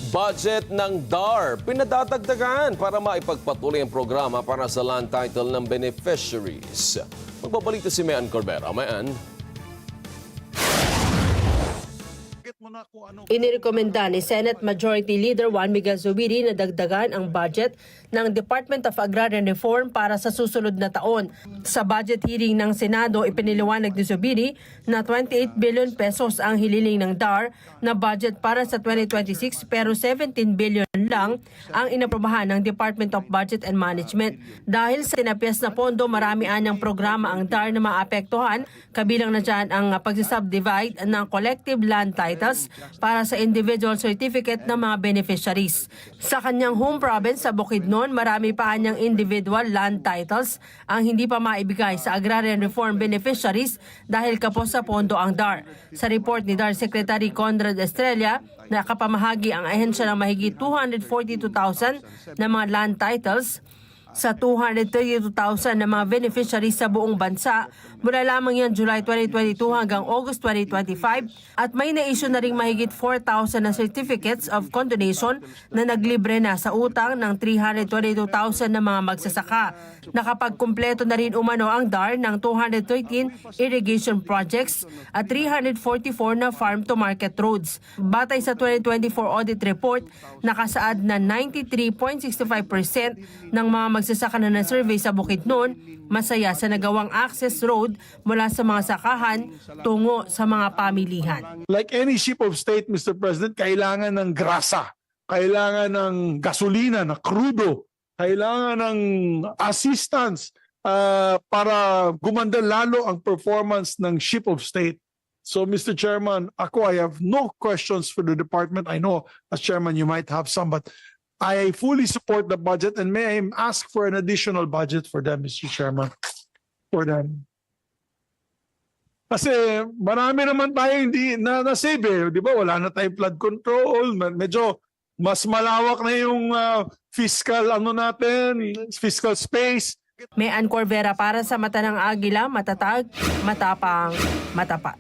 Budget ng DAR pinadadagdagan para maipagpatuloy ang programa para sa land title ng beneficiaries. Magbabalita si Mayan Corbera. Mayan. Inirekomenda ni Senate Majority Leader Juan Miguel Zubiri na dagdagan ang budget ng Department of Agrarian Reform para sa susunod na taon. Sa budget hearing ng Senado, ipiniliwanag ni Zubiri na 28 billion pesos ang hililing ng DAR na budget para sa 2026 pero 17 billion lang ang inaprobahan ng Department of Budget and Management. Dahil sa tinapyas na pondo, marami anyang programa ang DAR na maapektuhan, kabilang na dyan ang pagsasubdivide ng collective land titles para sa individual certificate ng mga beneficiaries. Sa kanyang home province sa Bukidnon, marami pa kanyang individual land titles ang hindi pa maibigay sa agrarian reform beneficiaries dahil kapos sa pondo ang DAR. Sa report ni DAR Secretary Conrad Estrella, nakapamahagi ang ahensya ng mahigit 242,000 na mga land titles sa 232,000 na mga beneficiaries sa buong bansa mula lamang yan July 2022 hanggang August 2025 at may na-issue na ring mahigit 4,000 na certificates of condonation na naglibre na sa utang ng 322,000 na mga magsasaka. Nakapagkumpleto na rin umano ang DAR ng 213 irrigation projects at 344 na farm-to-market roads. Batay sa 2024 audit report, nakasaad na 93.65% ng mga magsasaka na survey sa Bukidnon masaya sa nagawang access road mula sa mga sakahan tungo sa mga pamilihan. Like any ship of state, Mr. President, kailangan ng grasa, kailangan ng gasolina, na crudo, kailangan ng assistance para gumanda lalo ang performance ng ship of state. So, Mr. Chairman, I have no questions for the department. I know, as Chairman, you might have some, but I fully support the budget and may I ask for an additional budget for them, Mr. Chairman, for them. Kasi marami naman tayo hindi na-save eh. Di ba? Wala na tayong flood control. Medyo mas malawak na yung fiscal fiscal space. Mayan Corbera para sa Mata ng Agila, matatag, matapang, matapat.